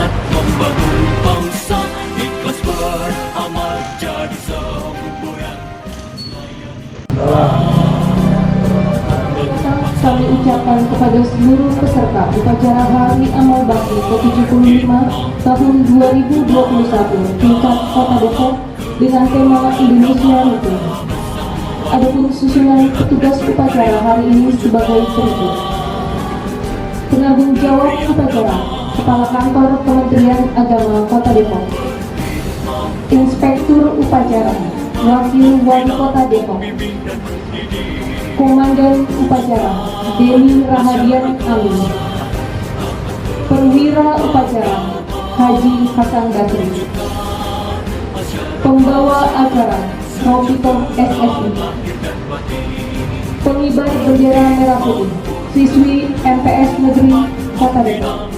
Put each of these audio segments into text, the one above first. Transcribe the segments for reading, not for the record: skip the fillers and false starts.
semangat membangun bangsa, ikhlas beramal jadi semboyan. Kami ucapkan kepada seluruh peserta upacara Hari Amal Bakti ke-75 tahun 2021 tingkat Kota Depok dengan tema Indonesia Rukun. Adapun susunan petugas upacara hari ini sebagai berikut. Penanggung jawab upacara, Kepala Kantor Kementerian Agama Kota Depok. Inspektur upacara, Wakil Wali Kota Depok. Komandan upacara, Deni Rahadian Amin. Perwira upacara, Haji Hasan Basri. Pembawa acara, Rofiqoh SSI. Pengibar bendera merah putih, siswi MPS Negeri Kota Depok.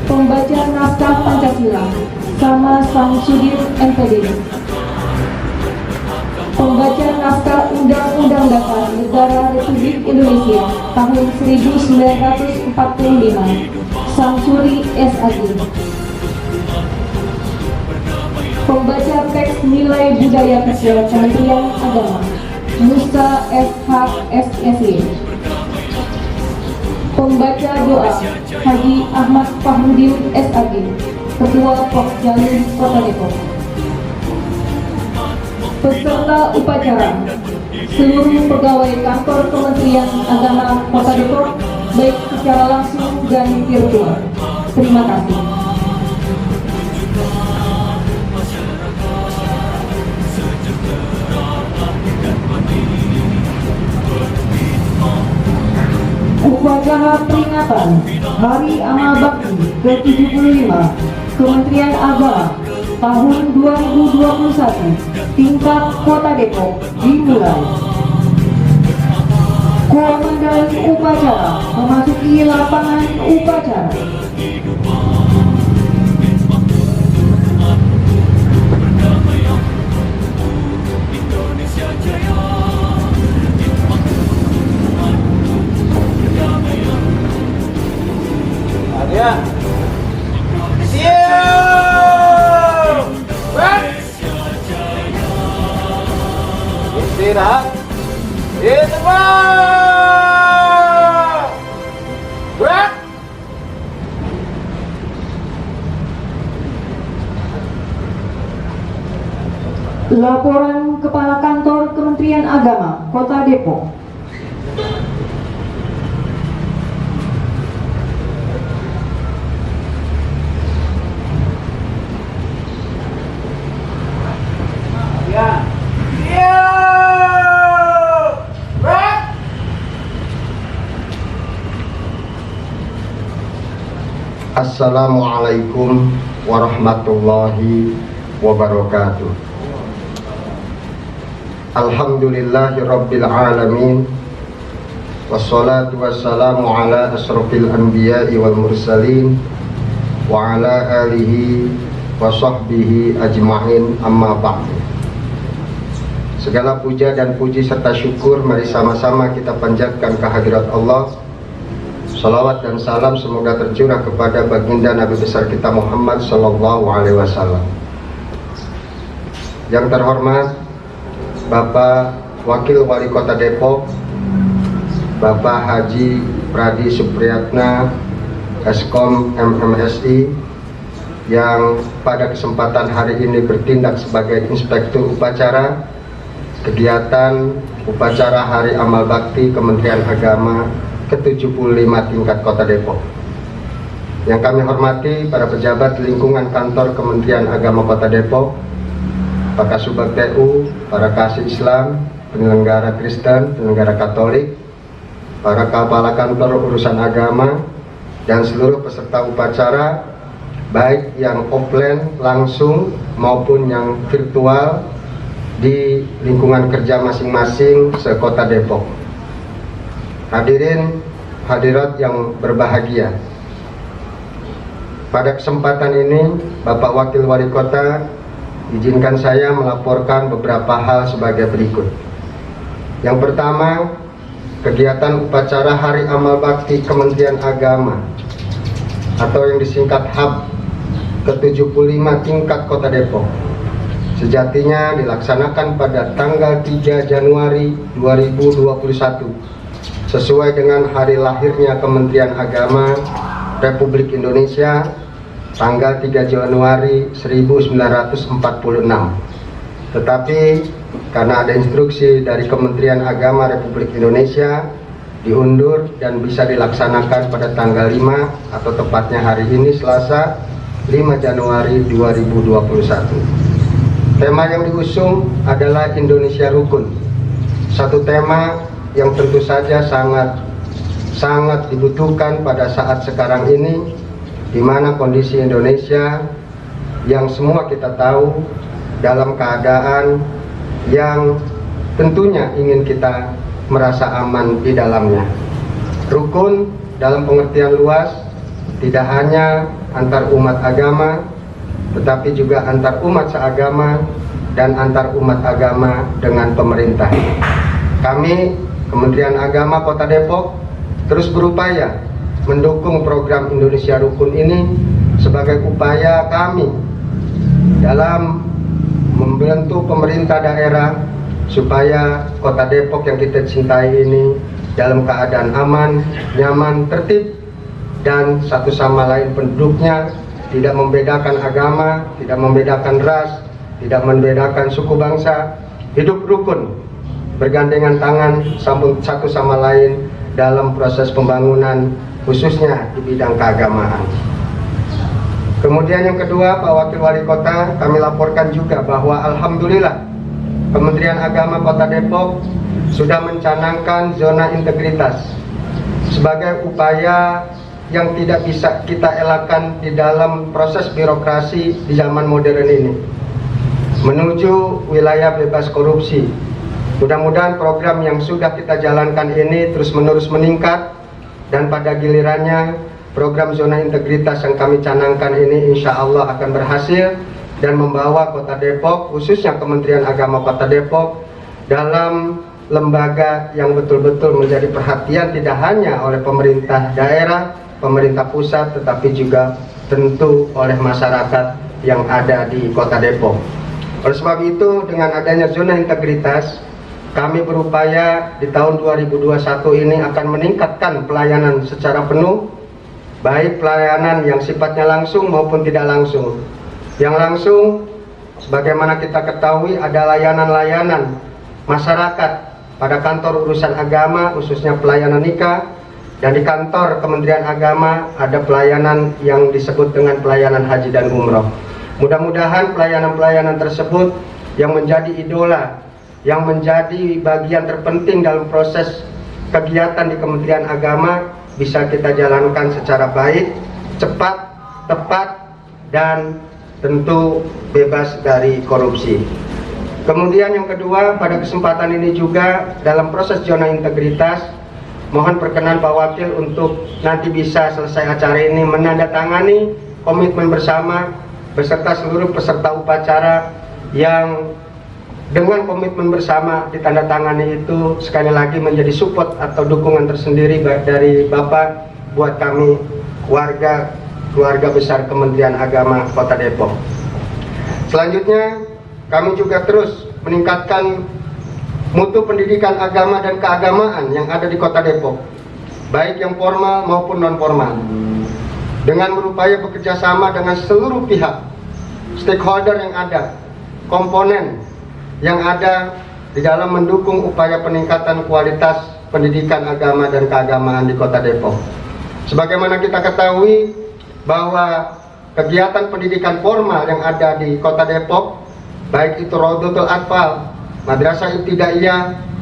Pembaca naskah Pancasila, Sama Samsudin MPD. Pembaca naskah Undang-Undang Dasar Negara Republik Indonesia tahun 1945, Samsuri SAG. Pembaca teks nilai budaya kecil Kementerian Agama, Musa SH SSY. Pembaca doa, Haji Ahmad Fahrudin SAG, Ketua Pokjalin Kota Depok. Peserta upacara, seluruh pegawai kantor Kementerian Agama Kota Depok, baik secara langsung dan virtual. Terima kasih. Upacara peringatan Hari Amal Bakti ke-75 Kementerian Agama tahun 2021 tingkat Kota Depok dimulai. Komandan upacara memasuki lapangan upacara. Ya. Siap. Istirahat. Istirahat. Gerak. Laporan Kepala Kantor Kementerian Agama Kota Depok. Ya. Siap. Gerak. Assalamualaikum warahmatullahi wabarakatuh. Alhamdulillahi rabbil alamin. Wassalatu wassalamu ala asrofil anbiya'i wal mursalin wa ala alihi wa sahbihi ajma'in, amma ba'du. Segala puja dan puji serta syukur mari sama-sama kita panjatkan kehadirat Allah. Salawat dan salam semoga tercurah kepada baginda Nabi besar kita Muhammad sallallahu alaihi wasallam. Yang terhormat Bapak Wakil Wali Kota Depok, Bapak Haji Pradi Supriyatna Eskom MMSI, yang pada kesempatan hari ini bertindak sebagai inspektur upacara kegiatan upacara Hari Amal Bakti Kementerian Agama ke-75 tingkat Kota Depok. Yang kami hormati para pejabat lingkungan kantor Kementerian Agama Kota Depok, Pak Kasubag TU, para kasih Islam, penyelenggara Kristen, penyelenggara Katolik, para kepala kantor urusan agama, dan seluruh peserta upacara, baik yang offline langsung maupun yang virtual di lingkungan kerja masing-masing se-Kota Depok. Hadirin hadirat yang berbahagia, pada kesempatan ini Bapak Wakil Wali Kota izinkan saya melaporkan beberapa hal sebagai berikut. Yang pertama, kegiatan upacara Hari Amal Bakti Kementerian Agama atau yang disingkat HAB ke-75 tingkat Kota Depok sejatinya dilaksanakan pada tanggal 3 Januari 2021 sesuai dengan hari lahirnya Kementerian Agama Republik Indonesia tanggal 3 Januari 1946. Tetapi karena ada instruksi dari Kementerian Agama Republik Indonesia diundur dan bisa dilaksanakan pada tanggal 5 atau tepatnya hari ini Selasa 5 Januari 2021. Tema yang diusung adalah Indonesia Rukun. Satu tema yang tentu saja sangat dibutuhkan pada saat sekarang ini, di mana kondisi Indonesia yang semua kita tahu dalam keadaan yang tentunya ingin kita merasa aman di dalamnya. Rukun dalam pengertian luas tidak hanya antar umat agama, tetapi juga antar umat seagama dan antar umat agama dengan pemerintah. Kami, Kementerian Agama Kota Depok, terus berupaya mendukung program Indonesia Rukun ini sebagai upaya kami dalam membantu pemerintah daerah supaya Kota Depok yang kita cintai ini dalam keadaan aman, nyaman, tertib, dan satu sama lain penduduknya tidak membedakan agama, tidak membedakan ras, tidak membedakan suku bangsa, hidup rukun, bergandengan tangan satu sama lain dalam proses pembangunan khususnya di bidang keagamaan. Kemudian yang kedua, Pak Wakil Wali Kota, kami laporkan juga bahwa alhamdulillah Kementerian Agama Kota Depok sudah mencanangkan zona integritas sebagai upaya yang tidak bisa kita elakkan di dalam proses birokrasi di zaman modern ini menuju wilayah bebas korupsi. Mudah-mudahan program yang sudah kita jalankan ini terus-menerus meningkat, dan pada gilirannya program zona integritas yang kami canangkan ini insya Allah akan berhasil dan membawa Kota Depok, khususnya Kementerian Agama Kota Depok, dalam lembaga yang betul-betul menjadi perhatian tidak hanya oleh pemerintah daerah, pemerintah pusat, tetapi juga tentu oleh masyarakat yang ada di Kota Depok. Oleh sebab itu, dengan adanya zona integritas, kami berupaya di tahun 2021 ini akan meningkatkan pelayanan secara penuh, baik pelayanan yang sifatnya langsung maupun tidak langsung. Yang langsung, sebagaimana kita ketahui, ada layanan-layanan masyarakat pada kantor urusan agama, khususnya pelayanan nikah, dan di kantor Kementerian Agama ada pelayanan yang disebut dengan pelayanan haji dan umroh. Mudah-mudahan pelayanan-pelayanan tersebut yang menjadi idola, yang menjadi bagian terpenting dalam proses kegiatan di Kementerian Agama bisa kita jalankan secara baik, cepat, tepat, dan tentu bebas dari korupsi. Kemudian yang kedua, pada kesempatan ini juga dalam proses zona integritas, mohon perkenan Pak Wakil untuk nanti bisa selesai acara ini menandatangani komitmen bersama beserta seluruh peserta upacara yang dengan komitmen bersama ditandatangani itu sekali lagi menjadi support atau dukungan tersendiri dari Bapak buat kami warga keluarga besar Kementerian Agama Kota Depok. Selanjutnya, kami juga terus meningkatkan mutu pendidikan agama dan keagamaan yang ada di Kota Depok, baik yang formal maupun non formal, dengan berupaya bekerja sama dengan seluruh pihak, stakeholder yang ada, komponen yang ada di dalam mendukung upaya peningkatan kualitas pendidikan agama dan keagamaan di Kota Depok. Sebagaimana kita ketahui bahwa kegiatan pendidikan formal yang ada di Kota Depok, baik itu Rodotul Atfal, Madrasah Ibtidaiyah,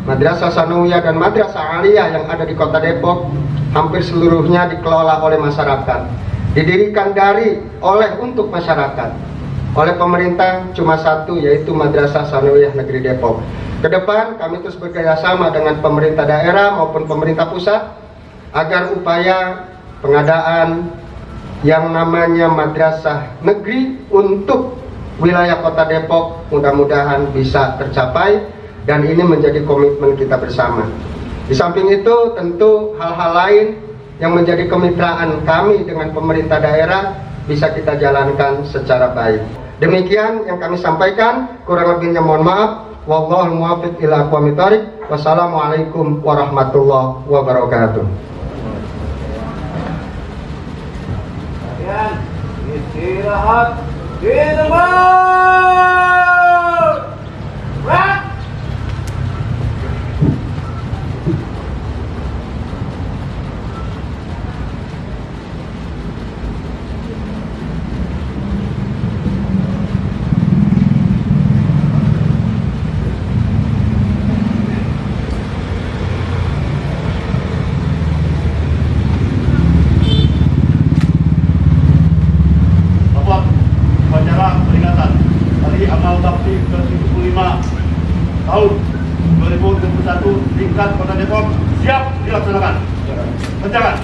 Madrasah Sanawiyah, dan Madrasah Aliyah yang ada di Kota Depok, hampir seluruhnya dikelola oleh masyarakat, didirikan untuk masyarakat. Oleh pemerintah cuma satu, yaitu Madrasah Sanawiyah Negeri Depok. Kedepan kami terus bekerjasama dengan pemerintah daerah maupun pemerintah pusat agar upaya pengadaan yang namanya madrasah negeri untuk wilayah Kota Depok mudah-mudahan bisa tercapai, dan ini menjadi komitmen kita bersama. Di samping itu tentu hal-hal lain yang menjadi kemitraan kami dengan pemerintah daerah bisa kita jalankan secara baik. Demikian yang kami sampaikan, kurang lebihnya mohon maaf. Wallahul muwaffiq ila aqwamit thoriq. Wassalamualaikum warahmatullahi wabarakatuh. Kalian istirahat di tempat. Gerak. Bapak, upacara peringatan Hari Amal Bakti ke-75 tahun 2021 tingkat Kota Depok siap dilaksanakan. Kerjakan.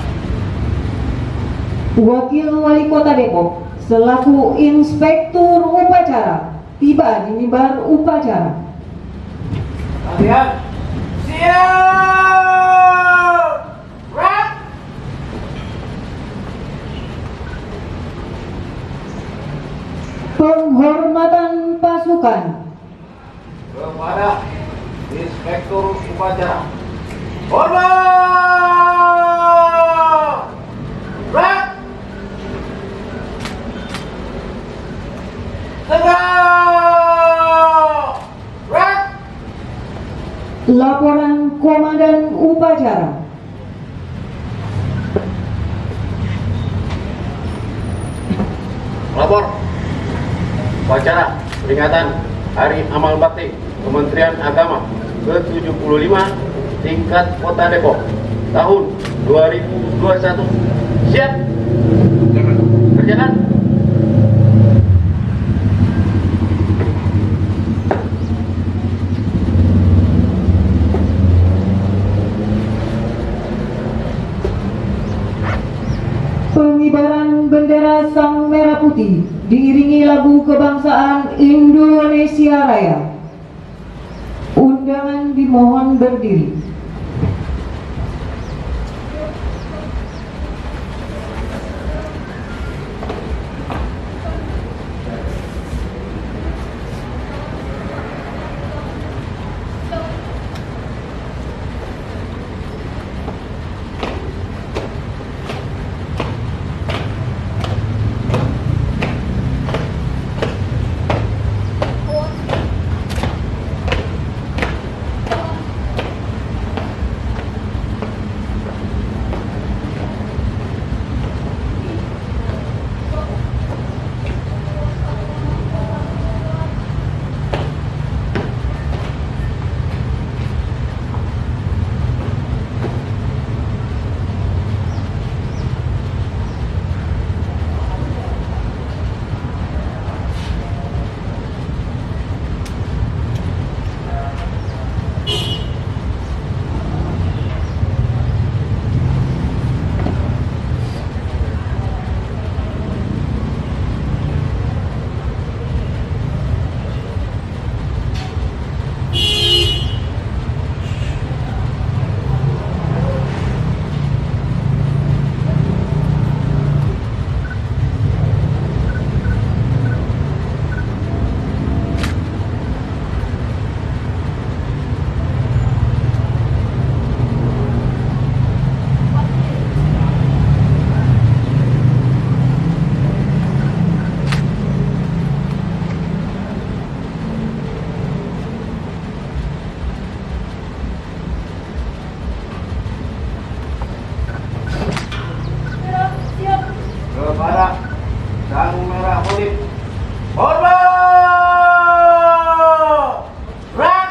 Wakil Wali Kota Depok selaku Inspektur Upacara tiba di mimbar upacara. Kalian siap. Gerak. Penghormatan pasukan. Kepada Inspektur Upacara. Hormat. Gerak. Tegak. Gerak. Laporan Komandan Upacara. Lapor upacara peringatan Hari Amal Bakti Kementerian Agama ke-75 tingkat Kota Depok tahun 2021 siap kerjakan. Pengibaran bendera Sang Merah Putih diiringi lagu kebangsaan Indonesia Raya. Undangan dimohon berdiri. Kepada Sang Merah Putih. Hormat. Gerak.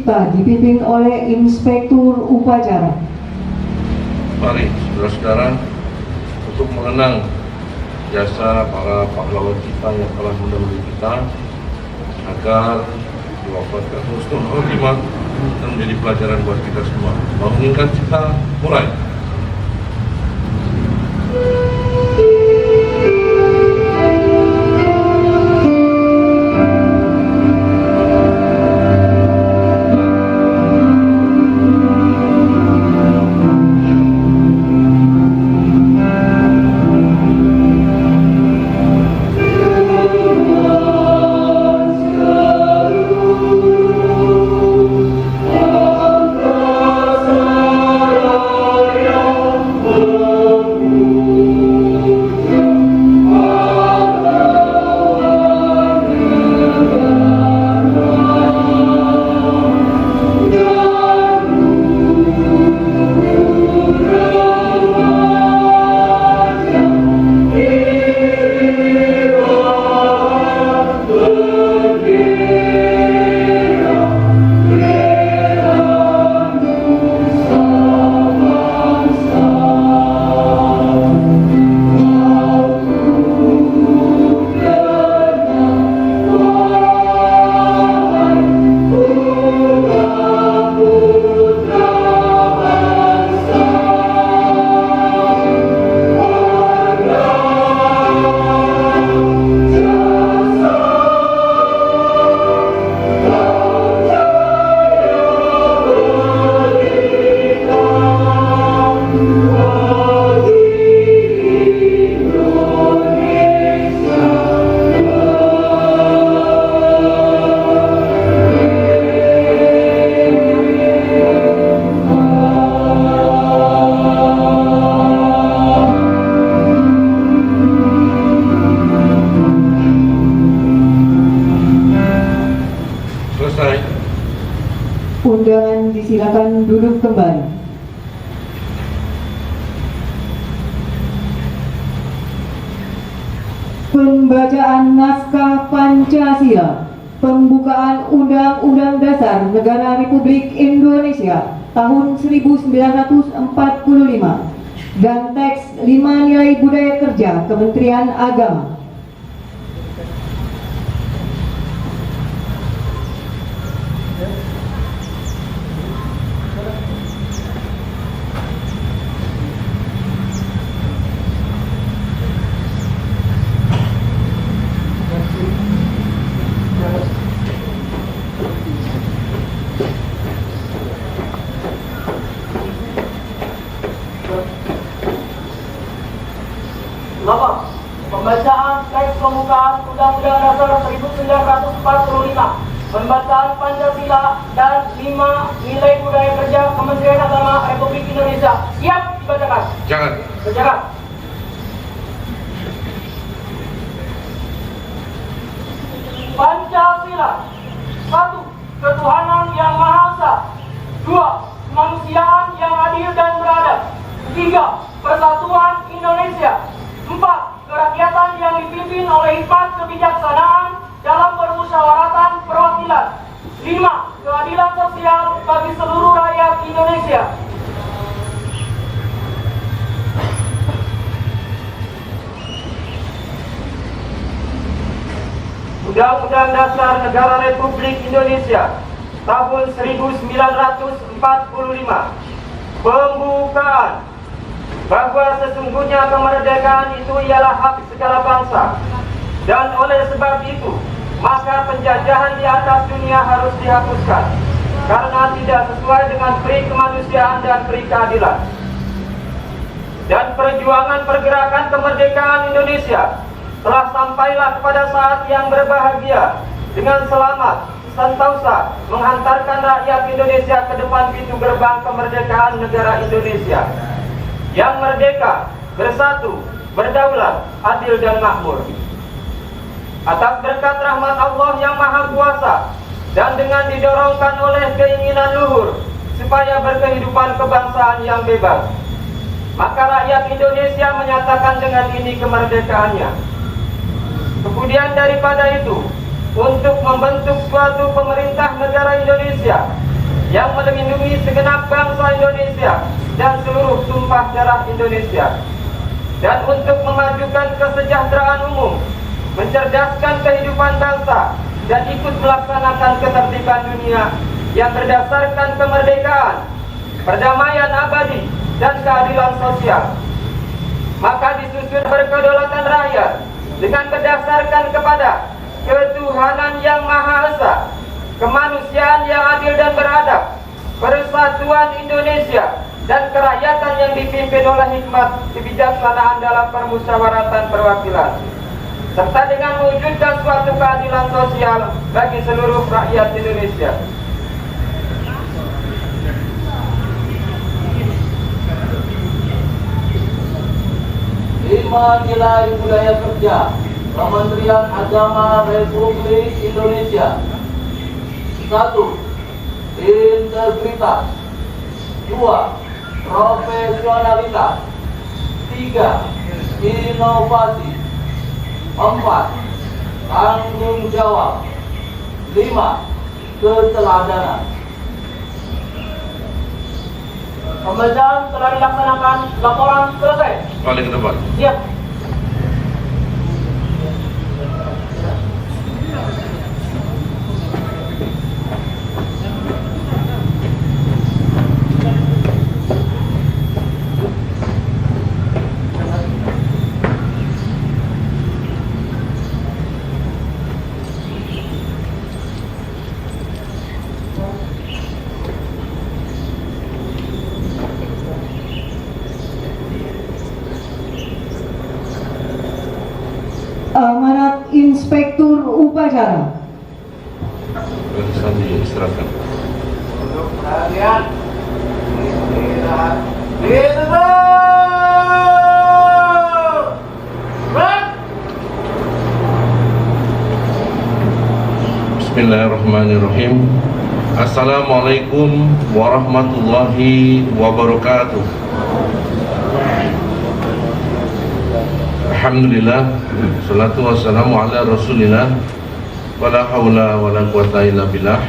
Cipta dipimpin oleh Inspektur Upacara. Mari saudara-saudara untuk mengenang jasa para pahlawan kita yang telah mendahului kita agar diwafatkan husnul khotimah dan menjadi pelajaran buat kita semua. Menginginkan kita mulai. Undangan disilakan duduk kembali. Pembacaan naskah Pancasila, pembukaan Undang-Undang Dasar Negara Republik Indonesia tahun 1945 dan teks 5 nilai budaya kerja Kementerian Agama. Nomor pembacaan teks pembukaan Undang-Undang Dasar 1945, pembacaan Pancasila dan 5 nilai budaya kerja Kementerian Agama Republik Indonesia. Siap dibacakan. Jangan. Berjalan. Pancasila. 1. Ketuhanan yang Maha Esa. 2. Kemanusiaan yang adil dan beradab. 3. Persatuan Indonesia. 4. Kerakyatan yang dipimpin oleh hikmat kebijaksanaan dalam permusyawaratan perwakilan. 5. Keadilan sosial bagi seluruh rakyat Indonesia. Undang-Undang Dasar Negara Republik Indonesia tahun 1945. Pembukaan. Bahwa sesungguhnya kemerdekaan itu ialah hak segala bangsa, dan oleh sebab itu maka penjajahan di atas dunia harus dihapuskan karena tidak sesuai dengan peri kemanusiaan dan peri keadilan. Dan perjuangan pergerakan kemerdekaan Indonesia telah sampailah kepada saat yang berbahagia dengan selamat sentosa menghantarkan rakyat Indonesia ke depan pintu gerbang kemerdekaan negara Indonesia yang merdeka, bersatu, berdaulat, adil dan makmur. Atas berkat rahmat Allah yang Maha Kuasa dan dengan didorongkan oleh keinginan luhur supaya berkehidupan kebangsaan yang bebas, maka rakyat Indonesia menyatakan dengan ini kemerdekaannya. Kemudian daripada itu, untuk membentuk suatu pemerintah negara Indonesia yang melindungi segenap bangsa Indonesia dan seluruh tumpah darah Indonesia, dan untuk memajukan kesejahteraan umum, mencerdaskan kehidupan bangsa, dan ikut melaksanakan ketertiban dunia yang berdasarkan kemerdekaan, perdamaian abadi, dan keadilan sosial. Maka disusun berkedaulatan rakyat dengan berdasarkan kepada ketuhanan yang Maha Esa, kemanusiaan yang adil dan beradab, persatuan Indonesia, dan kerakyatan yang dipimpin oleh hikmat kebijaksanaan dalam permusyawaratan perwakilan, serta dengan mewujudkan suatu keadilan sosial bagi seluruh rakyat Indonesia. Lima nilai budaya kerja Kementerian Agama Republik Indonesia. 1. Integritas. 2. Profesionalitas. 3. Inovasi. 4. Tanggung jawab. 5. Keteladanan. Pembacaan telah dilaksanakan, laporan selesai. Balik ke depan. Siap. Amanat Inspektur Upacara. Bisa diistirahatkan. Untuk perhatian, istirahat. Bismillahirrahmanirrahim. Assalamualaikum warahmatullahi wabarakatuh. Alhamdulillah, salatu wassalamu ala rasulillah, wala hawla wala quwata illa billah.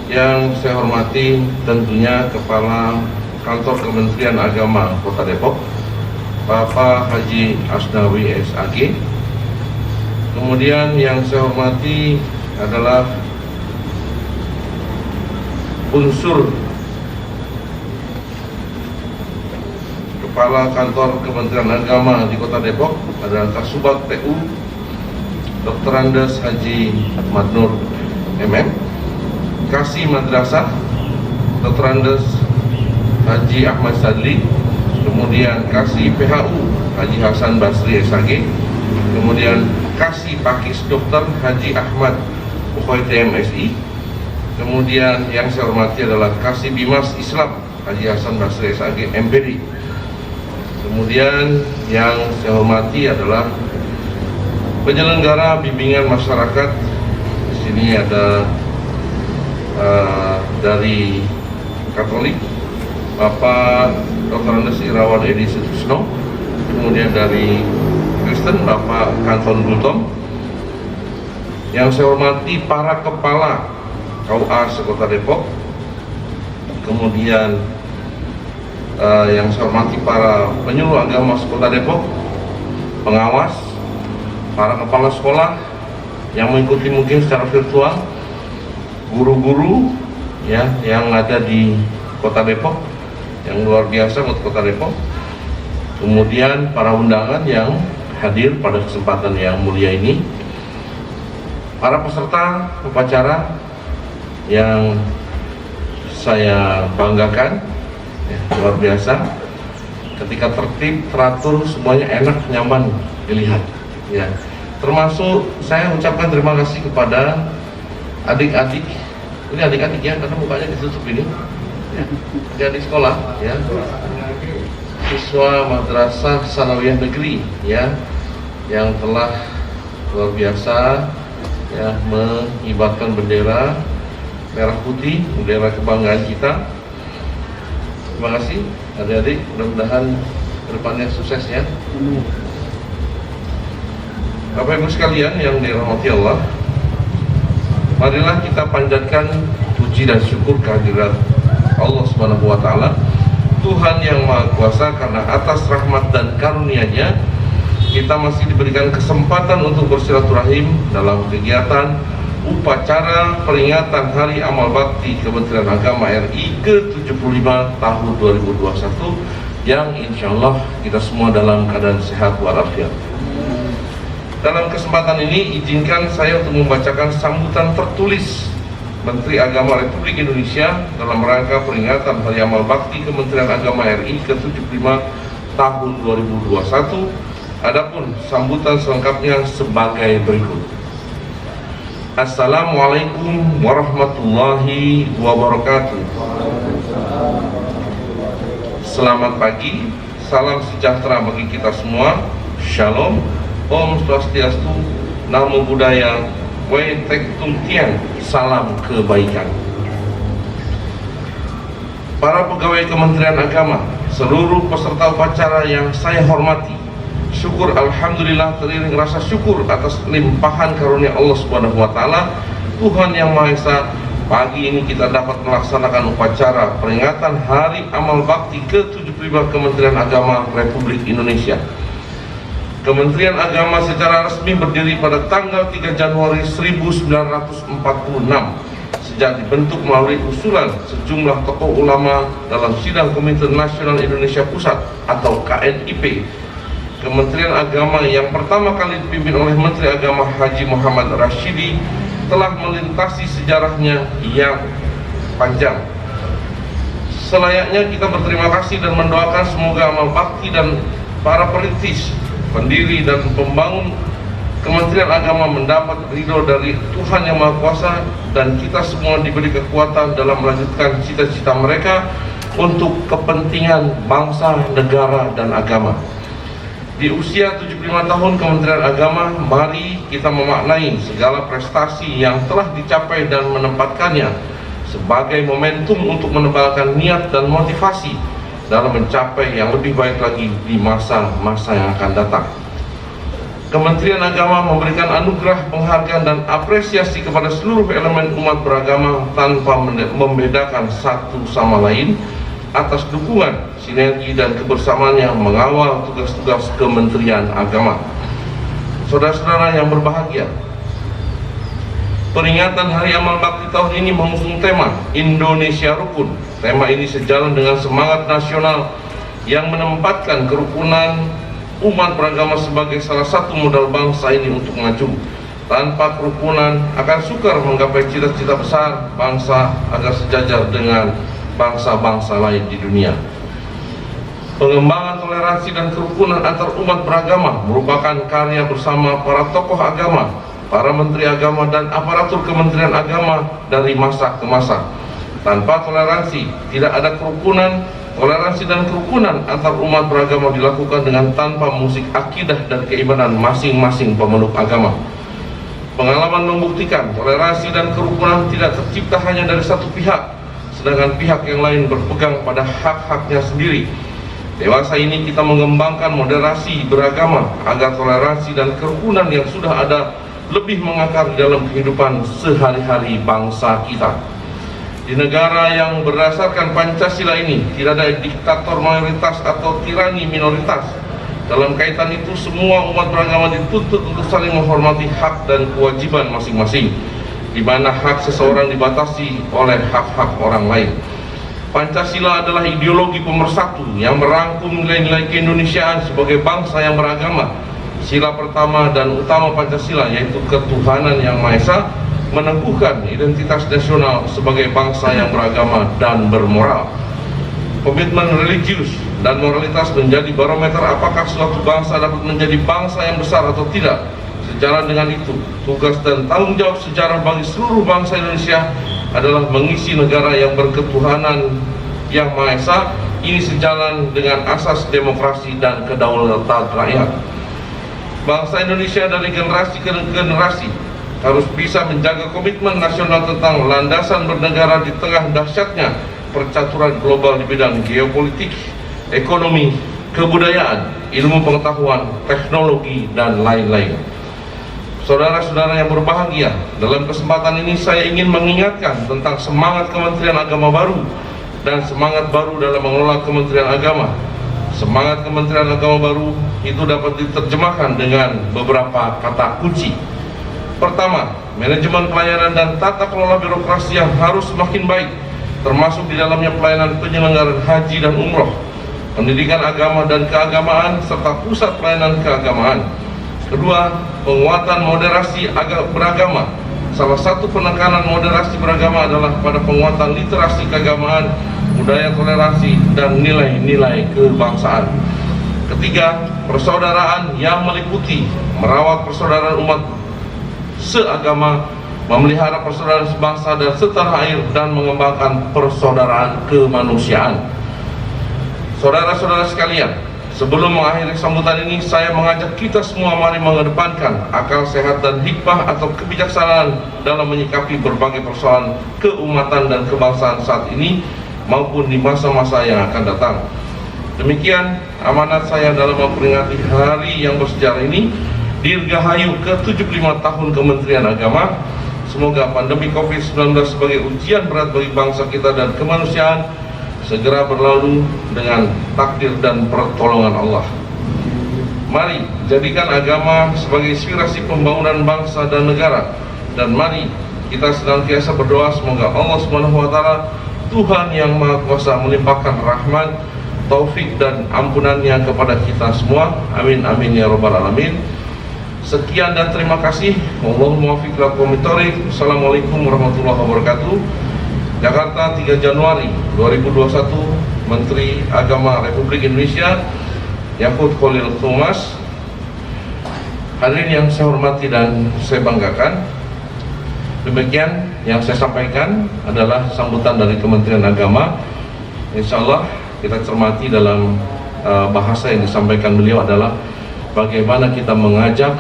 Yang saya hormati tentunya Kepala Kantor Kementerian Agama Kota Depok, Bapak Haji Asnawi SAG. Kemudian yang saya hormati adalah unsur Kepala Kantor Kementerian Agama di Kota Depok adalah Kasubag TU Dr. Andes Haji Madnur MM, Kasih Madrasah Dr. Andes Haji Ahmad Sadli, kemudian Kasih PHU Haji Hasan Basri SAG, kemudian Kasih Pakis Dr. Haji Ahmad Ukhoiti MSI, kemudian yang saya hormati adalah Kasih Bimas Islam Haji Hasan Basri SAG MPD. Kemudian yang saya hormati adalah penyelenggara bimbingan masyarakat. Di sini ada dari Katolik Bapak Dr. Andes Irawan Edi Sutisno, kemudian dari Kristen Bapak Kanton Gultom. Yang saya hormati para kepala KUA sekota Depok, kemudian yang saya hormati para penyuluh agama sekota Depok, pengawas, para kepala sekolah yang mengikuti mungkin secara virtual, guru-guru ya yang ada di Kota Depok yang luar biasa untuk Kota Depok, kemudian para undangan yang hadir pada kesempatan yang mulia ini, para peserta upacara yang saya banggakan, ya, luar biasa. Ketika tertib, teratur, semuanya enak, nyaman dilihat. Ya, termasuk saya ucapkan terima kasih kepada adik-adik. Ini adik-adik ya, karena mukanya ditutup ini. Adik sekolah, ya, siswa Madrasah Sanawiyah Negeri, ya, yang telah luar biasa, ya, mengibarkan bendera merah putih, bendera kebanggaan kita. Terima kasih adik-adik, mudah-mudahan kedepannya sukses ya. Bapak Ibu sekalian yang dirahmati Allah, marilah kita panjatkan puji puji dan syukur kehadirat Allah Subhanahu wa taala, Tuhan yang Maha Kuasa, karena atas rahmat dan karunia-Nya kita masih diberikan kesempatan untuk bersilaturahim dalam kegiatan upacara peringatan Hari Amal Bakti Kementerian Agama RI ke-75 tahun 2021 yang insya Allah kita semua dalam keadaan sehat walafiat. Dalam kesempatan ini izinkan saya untuk membacakan sambutan tertulis Menteri Agama Republik Indonesia dalam rangka peringatan Hari Amal Bakti Kementerian Agama RI ke-75 tahun 2021. Adapun sambutan selengkapnya sebagai berikut. Assalamualaikum warahmatullahi wabarakatuh. Selamat pagi, salam sejahtera bagi kita semua. Shalom, Om Swastiastu, Namo Buddhaya, Wei Tek Tung Tian, salam kebaikan. Para pegawai Kementerian Agama, seluruh peserta upacara yang saya hormati, syukur alhamdulillah teriring rasa syukur atas limpahan karunia Allah Subhanahu wa taala, Tuhan yang Maha Esa. Pagi ini kita dapat melaksanakan upacara peringatan Hari Amal Bakti ke-75 Kementerian Agama Republik Indonesia. Kementerian Agama secara resmi berdiri pada tanggal 3 Januari 1946 sejak dibentuk melalui usulan sejumlah tokoh ulama dalam Sidang Komite Nasional Indonesia Pusat atau KNIP. Kementerian Agama yang pertama kali dipimpin oleh Menteri Agama Haji Muhammad Rashidi telah melintasi sejarahnya yang panjang. Selayaknya kita berterima kasih dan mendoakan semoga amal bakti dan para perintis, pendiri dan pembangun Kementerian Agama mendapat ridho dari Tuhan yang Maha Kuasa, dan kita semua diberi kekuatan dalam melanjutkan cita-cita mereka untuk kepentingan bangsa, negara, dan agama. Di usia 75 tahun Kementerian Agama, mari kita memaknai segala prestasi yang telah dicapai dan menempatkannya sebagai momentum untuk menebalkan niat dan motivasi dalam mencapai yang lebih baik lagi di masa-masa yang akan datang. Kementerian Agama memberikan anugerah, penghargaan, dan apresiasi kepada seluruh elemen umat beragama tanpa membedakan satu sama lain atas dukungan, sinergi, dan kebersamaannya mengawal tugas-tugas Kementerian Agama. Saudara-saudara yang berbahagia, peringatan Hari Amal Bakti tahun ini mengusung tema Indonesia Rukun. Tema ini sejalan dengan semangat nasional yang menempatkan kerukunan umat beragama sebagai salah satu modal bangsa ini untuk maju. Tanpa kerukunan akan sukar menggapai cita-cita besar bangsa agar sejajar dengan bangsa-bangsa lain di dunia. Pengembangan toleransi dan kerukunan antar umat beragama merupakan karya bersama para tokoh agama, para menteri agama, dan aparatur Kementerian Agama dari masa ke masa. Tanpa toleransi tidak ada kerukunan. Toleransi dan kerukunan antar umat beragama dilakukan dengan tanpa musik akidah dan keimanan masing-masing pemeluk agama. Pengalaman membuktikan toleransi dan kerukunan tidak tercipta hanya dari satu pihak, sedangkan pihak yang lain berpegang pada hak-haknya sendiri. Dewasa ini kita mengembangkan moderasi beragama agar toleransi dan kerukunan yang sudah ada lebih mengakar di dalam kehidupan sehari-hari bangsa kita. Di negara yang berdasarkan Pancasila ini tidak ada diktator mayoritas atau tirani minoritas. Dalam kaitan itu semua umat beragama dituntut untuk saling menghormati hak dan kewajiban masing-masing, di mana hak seseorang dibatasi oleh hak-hak orang lain. Pancasila adalah ideologi pemersatu yang merangkum nilai-nilai keindonesiaan sebagai bangsa yang beragama. Sila pertama dan utama Pancasila yaitu ketuhanan yang Maha Esa meneguhkan identitas nasional sebagai bangsa yang beragama dan bermoral. Komitmen religius dan moralitas menjadi barometer apakah suatu bangsa dapat menjadi bangsa yang besar atau tidak. Sejalan dengan itu, tugas dan tanggung jawab sejarah bagi seluruh bangsa Indonesia adalah mengisi negara yang berketuhanan yang Maha Esa. Ini sejalan dengan asas demokrasi dan kedaulatan rakyat. Bangsa Indonesia dari generasi ke generasi harus bisa menjaga komitmen nasional tentang landasan bernegara di tengah dahsyatnya percaturan global di bidang geopolitik, ekonomi, kebudayaan, ilmu pengetahuan, teknologi, dan lain-lain. Saudara-saudara yang berbahagia, dalam kesempatan ini saya ingin mengingatkan tentang semangat Kementerian Agama baru dan semangat baru dalam mengelola Kementerian Agama. Semangat Kementerian Agama baru itu dapat diterjemahkan dengan beberapa kata kunci. Pertama, manajemen pelayanan dan tata kelola birokrasi yang harus semakin baik, termasuk di dalamnya pelayanan penyelenggaraan haji dan umroh, pendidikan agama dan keagamaan, serta pusat pelayanan keagamaan. Kedua, penguatan moderasi beragama. Salah satu penekanan moderasi beragama adalah pada penguatan literasi keagamaan, budaya toleransi, dan nilai-nilai kebangsaan. Ketiga, persaudaraan yang meliputi merawat persaudaraan umat seagama, memelihara persaudaraan sebangsa dan setanah air, dan mengembangkan persaudaraan kemanusiaan. Saudara-saudara sekalian, sebelum mengakhiri sambutan ini, saya mengajak kita semua mari mengedepankan akal sehat dan hikmah atau kebijaksanaan dalam menyikapi berbagai persoalan keumatan dan kebangsaan saat ini maupun di masa-masa yang akan datang. Demikian amanat saya dalam memperingati hari yang bersejarah ini, Dirgahayu ke-75 tahun Kementerian Agama. Semoga pandemi COVID-19 sebagai ujian berat bagi bangsa kita dan kemanusiaan segera berlalu dengan takdir dan pertolongan Allah. Mari jadikan agama sebagai inspirasi pembangunan bangsa dan negara, dan mari kita senantiasa berdoa semoga Allah SWT, Tuhan yang Maha Kuasa, melimpahkan rahmat, taufik dan ampunannya kepada kita semua. Amin amin ya rabbal alamin. Sekian dan terima kasih. Allahumma muwaffiq lakum thoriq. Assalamualaikum warahmatullahi wabarakatuh. Jakarta, 3 Januari 2021, Menteri Agama Republik Indonesia Yakut Khalil Thomas. Hadirin yang saya hormati dan saya banggakan, demikian yang saya sampaikan adalah sambutan dari Kementerian Agama. Insya Allah kita cermati dalam bahasa yang disampaikan beliau adalah bagaimana kita mengajak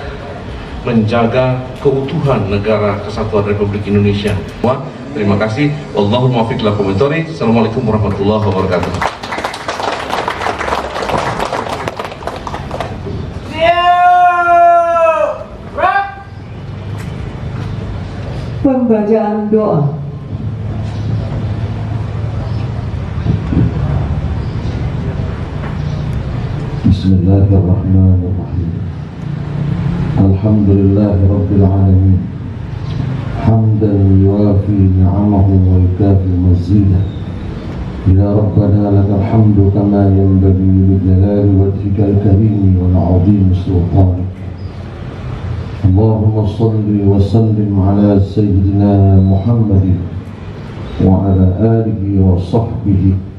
menjaga keutuhan negara kesatuan Republik Indonesia. Terima kasih. Allahumma muwaffiq lakum thoriq. Assalamualaikum warahmatullahi wabarakatuh. Pembacaan doa. Bismillahirrahmanirrahim. Alhamdulillahi Rabbil Alamin, hamdan yuwafi ni'amahu wa yukafi mazidah. Ya Rabbana lakal hamdu kama yanbaghi li jalali wajhikal karim wa 'azimi sultanik. Allahumma salli wa sallim ala sayyidina Muhammadin wa ala alihi wa sahbihi.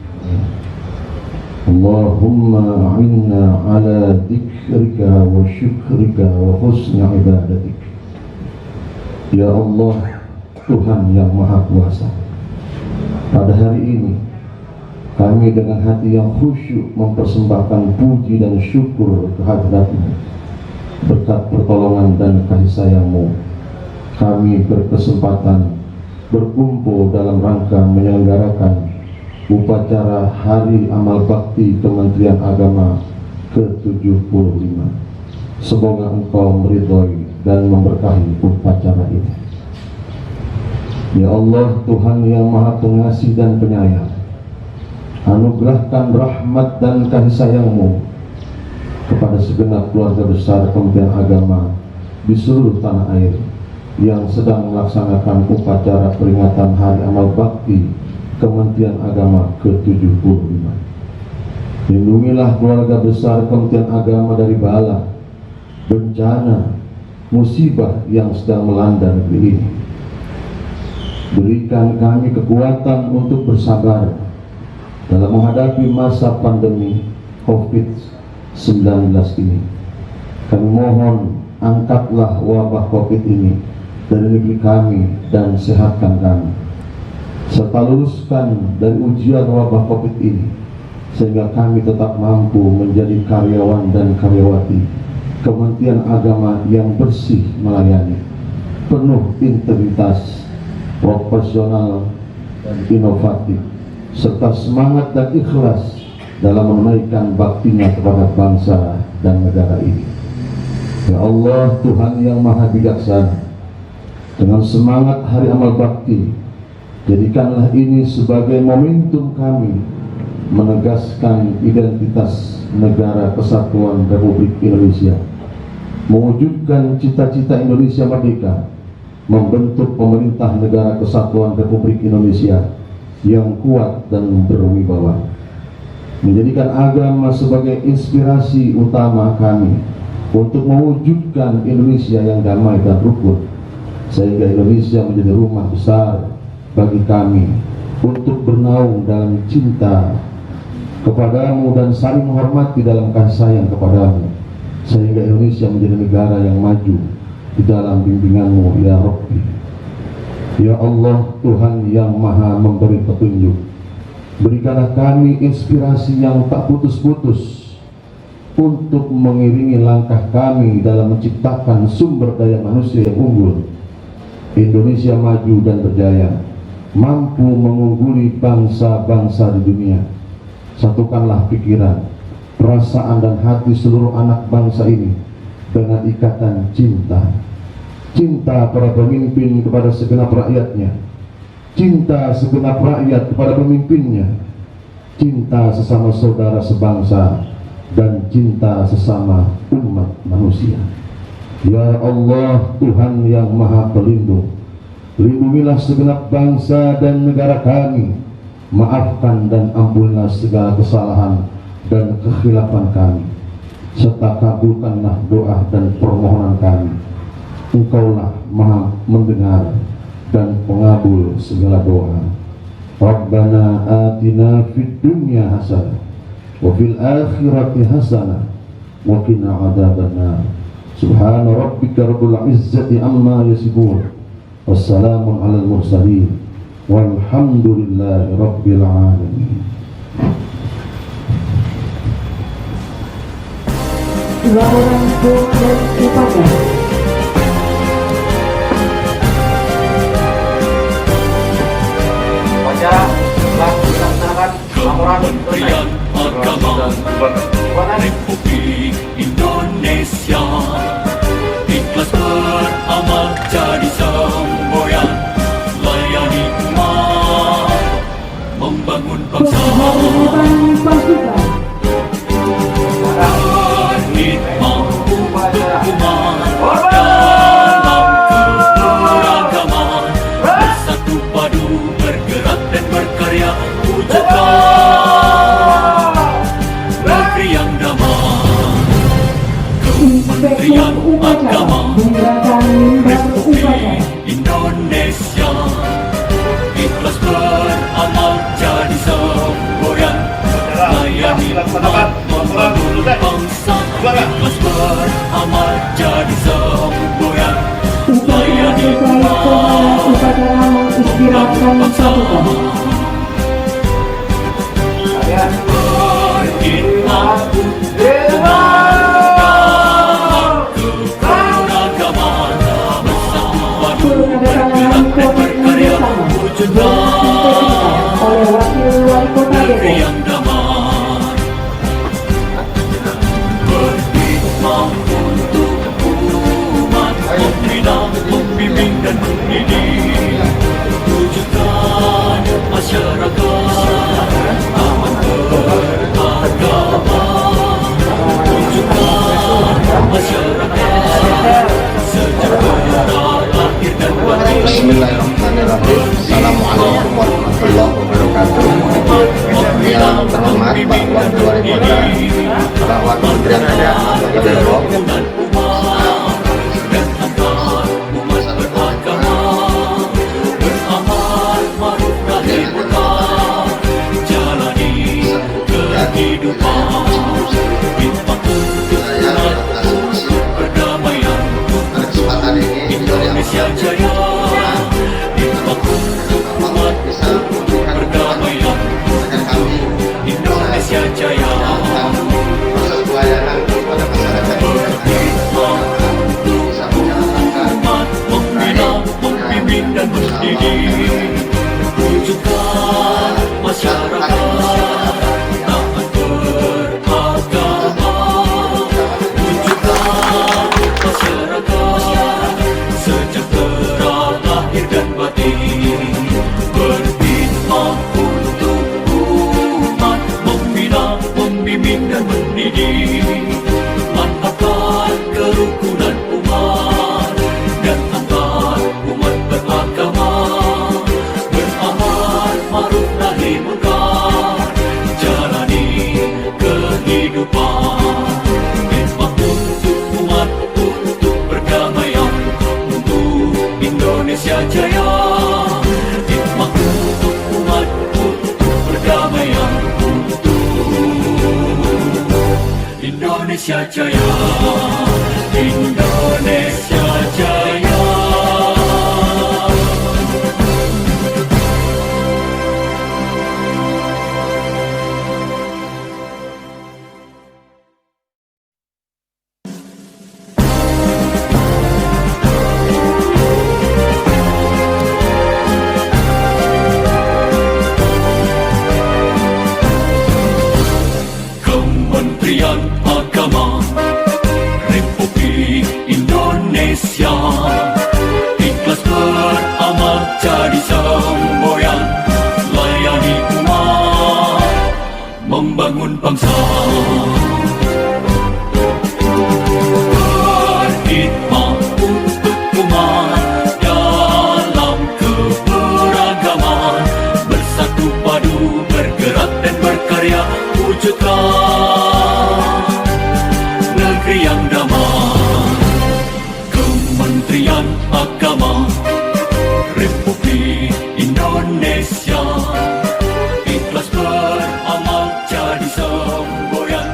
Allahumma a'inna ala dzikrika wa syukrika wa husni ibadatik. Ya Allah, Tuhan yang Maha Kuasa, pada hari ini kami dengan hati yang khusyuk mempersembahkan puji dan syukur kehadirat-Mu. Berkat pertolongan dan kasih sayang-Mu, kami berkesempatan berkumpul dalam rangka menyelenggarakan upacara Hari Amal Bakti Kementerian Agama ke-75. Semoga Engkau meridhoi dan memberkahi upacara ini. Ya Allah, Tuhan yang Maha Pengasih dan Penyayang, anugerahkan rahmat dan kasih sayang-Mu kepada segenap keluarga besar Kementerian Agama di seluruh tanah air yang sedang melaksanakan upacara peringatan Hari Amal Bakti Kementerian Agama ke-75. Lindungilah keluarga besar Kementerian Agama dari bala, bencana, musibah yang sedang melanda negeri ini. Berikan kami kekuatan untuk bersabar dalam menghadapi masa pandemi COVID-19 ini. Kami mohon, angkatlah wabah COVID ini dari negeri kami dan sehatkan kami, serta luruskan dari ujian wabah COVID ini, sehingga kami tetap mampu menjadi karyawan dan karyawati Kementerian Agama yang bersih melayani, penuh integritas, profesional dan inovatif, serta semangat dan ikhlas dalam menunaikan baktinya kepada bangsa dan negara ini. Ya Allah, Tuhan yang Maha Bijaksana, dengan semangat Hari Amal Bakti, jadikanlah ini sebagai momentum kami menegaskan identitas Negara Kesatuan Republik Indonesia, mewujudkan cita-cita Indonesia merdeka, membentuk pemerintah Negara Kesatuan Republik Indonesia yang kuat dan berwibawa, menjadikan agama sebagai inspirasi utama kami untuk mewujudkan Indonesia yang damai dan rukun, sehingga Indonesia menjadi rumah besar bagi kami untuk bernaung dalam cinta kepadamu dan saling menghormati dalam kasih sayang kepadamu, sehingga Indonesia menjadi negara yang maju di dalam bimbinganmu ya Rabbi. Ya Allah, Tuhan yang Maha memberi petunjuk, berikanlah kami inspirasi yang tak putus-putus untuk mengiringi langkah kami dalam menciptakan sumber daya manusia yang unggul, Indonesia maju dan berjaya, mampu mengungguli bangsa-bangsa di dunia. Satukanlah pikiran, perasaan dan hati seluruh anak bangsa ini dengan ikatan cinta. Cinta para pemimpin kepada segenap rakyatnya, cinta segenap rakyat kepada pemimpinnya, cinta sesama saudara sebangsa, dan cinta sesama umat manusia. Ya Allah, Tuhan yang Maha Pelindung, lindungilah segenap bangsa dan negara kami, maafkan dan ampunilah segala kesalahan dan kekhilafan kami, serta kabulkanlah doa dan permohonan kami. Engkaulah Maha mendengar dan pengabul segala doa. Rabbana atina fid dunya hasanah wa fil akhirati hasanah wa qina adzabannar. Subhana rabbika rabbil izzati amma yasifun, wassalamun alal mursalin, walhamdulillahi rabbil alamin. Laporan dan upacara. Upacara telah dilaksanakan. Laporan Kementerian Agama Republik Indonesia ikhlas beramal jadi semboyan, layani umat, membangun bangsa. Penghormatan pasukan. Berkhidmat untuk umat dalam keberagaman, bersatu padu bergerak dan berkarya, wujudkan negeri yang damai. Kementerian Agama Republik Indonesia ikhlas beramal jadi semboyan, layani umat, membangun bangsa. Ikhlas beramal jadi semboyan, layani umat, Upacara menginspirasikan pasukan. berkhidmat untuk keberagaman, bersama padu bergerak dan berkarya, wujudkan oleh Wakil Wali Kota negeri Depok. yang damai. Berkhidmat untuk umat, membina, membimbing dan mendidik, wujudkan masyarakat aman beragama, wujudkan masyarakat sejahtera lahir dan batin. Bismillahirrahmanirrahim. Assalamualaikum warahmatullahi wabarakatuh. Yang terhormat Pak Wakil Wali Kota, Pak Kementerian Agama Kota Depok, Indonesia Jaya, dibangun umat berdamaian. Indonesia Jaya, umat membina, membimbing dan mendidik, wujudkan masyarakat taat beragama, wujudkan membimbing dan mendidik, manfaatkan kerukunan umat dan antar umat beragama, beramar ma'ruf nahi munkar, jalani kehidupan khidmat untuk umat, untuk perdamaian, untuk Indonesia Jaya. Khidmat untuk umat, untuk perdamaian, Indonesia Jaya, Indonesia Jaya. Kementerian Agama Republik Indonesia ikhlas beramal jadi semboyan, layani umat, membangun bangsa. Berkhidmat untuk umat dalam keberagaman, bersatu padu bergerak dan berkarya, wujudkan negeri yang damai. Kementerian Agama Republik Indonesia ikhlas beramal jadi semboyan,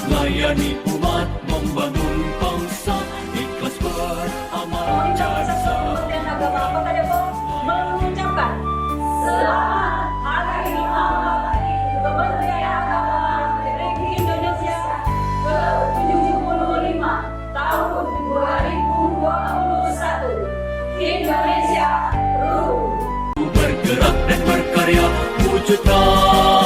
layani umat, membangun bangsa, ikhlas beramal jadi semboyan. Agama Kota Depok mengucapkan selamat Hari Amal Kementerian Agama Republik Indonesia ke-75 tahun 2021. Indonesia Rule. Bergerak dan berkarya, wujudkan